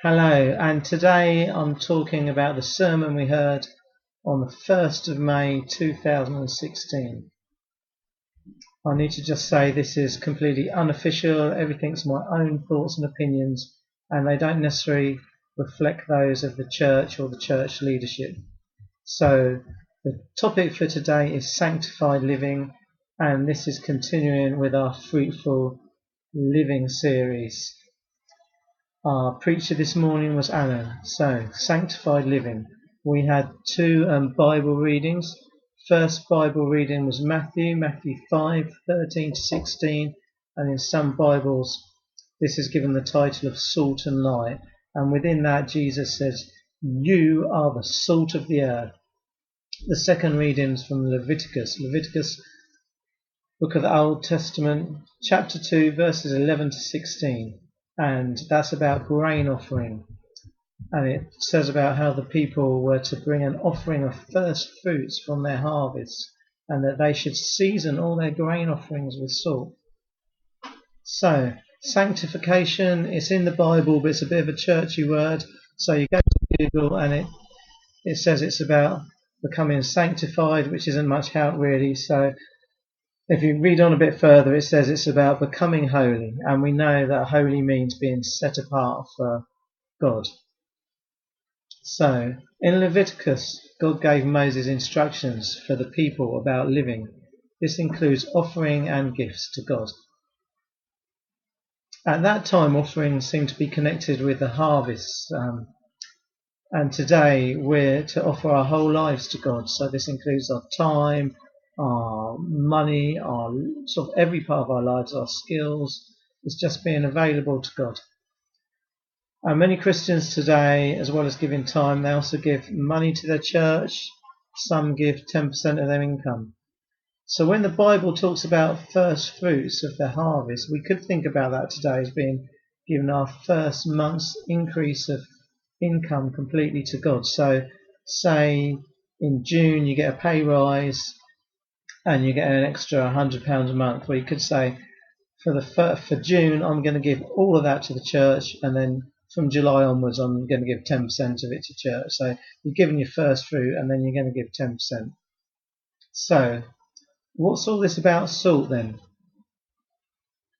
Hello, and today I'm talking about the sermon we heard on the 1st of May 2016. I need to just say this is completely unofficial, everything's my own thoughts and opinions, and they don't necessarily reflect those of the church or the church leadership. So the topic for today is sanctified living, and this is continuing with our fruitful living series. Our preacher this morning was Alan. So, sanctified living. We had two Bible readings. First Bible reading was Matthew 5:13-16, and in some Bibles this is given the title of Salt and Light. And within that Jesus says, "You are the salt of the earth." The second reading is from Leviticus, book of the Old Testament, chapter 2, verses 11-16. And that's about grain offering, and it says about how the people were to bring an offering of first fruits from their harvest, and that they should season all their grain offerings with salt. So sanctification is in the Bible, but it's a bit of a churchy word, so you go to Google and it says it's about becoming sanctified, which isn't much help really. So if you read on a bit further, it says it's about becoming holy, and we know that holy means being set apart for God. So, in Leviticus, God gave Moses instructions for the people about living. This includes offering and gifts to God. At that time, offerings seemed to be connected with the harvest, and today we're to offer our whole lives to God. So this includes our time, our money, our sort of every part of our lives, our skills. It's just being available to God. And many Christians today, as well as giving time, they also give money to their church. Some give 10% of their income. So when the Bible talks about first fruits of their harvest, we could think about that today as being given our first month's increase of income completely to God. So say in June you get a pay rise and you get an extra £100 a month, where you could say for June I'm going to give all of that to the church, and then from July onwards I'm going to give 10% of it to church. So you're giving your first fruit and then you're going to give 10%. So what's all this about salt then?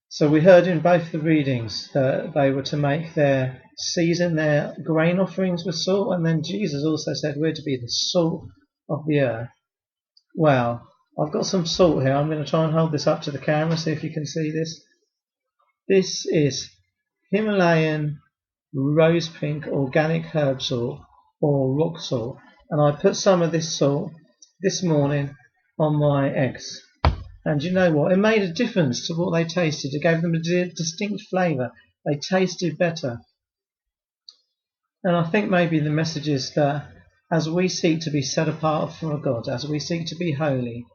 So we heard in both the readings that they were to season their grain offerings with salt, and then Jesus also said we're to be the salt of the earth. Well, I've got some salt here. I'm going to try and hold this up to the camera, see if you can see this. This is Himalayan rose pink organic herb salt, or rock salt, and I put some of this salt this morning on my eggs. And you know what? It made a difference to what they tasted. It gave them a distinct flavour. They tasted better. And I think maybe the message is that as we seek to be set apart for God, as we seek to be holy,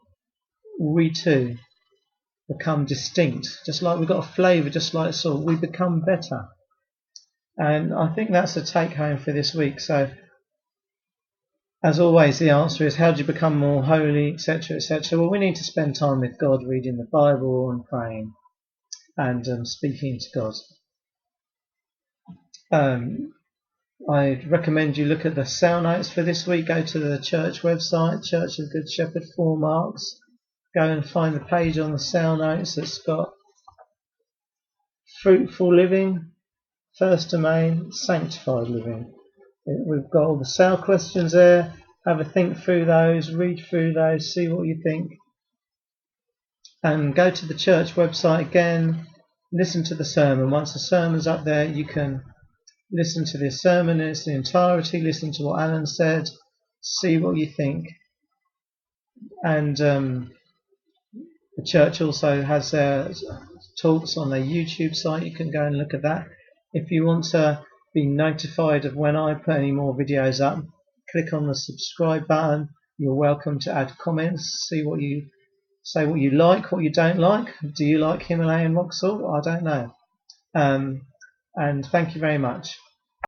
we too become distinct. Just like we've got a flavour, just like salt, we become better. And I think that's the take home for this week. So as always, the answer is, how do you become more holy, etc., etc.? Well, we need to spend time with God, reading the Bible and praying and speaking to God. I'd recommend you look at the cell notes for this week. Go to the church website, Church of Good Shepherd, 4 marks. Go and find the page on the cell notes that's got fruitful living, 1st May, sanctified living. We've got all the cell questions there. Have a think through those, read through those, see what you think. And go to the church website again, listen to the sermon. Once the sermon's up there, you can listen to this sermon in its entirety, listen to what Alan said, see what you think. And the church also has their talks on their YouTube site. You can go and look at that. If you want to be notified of when I put any more videos up, click on the subscribe button. You're welcome to add comments, say what you like, what you don't like. Do you like Himalayan rock salt? I don't know. And thank you very much.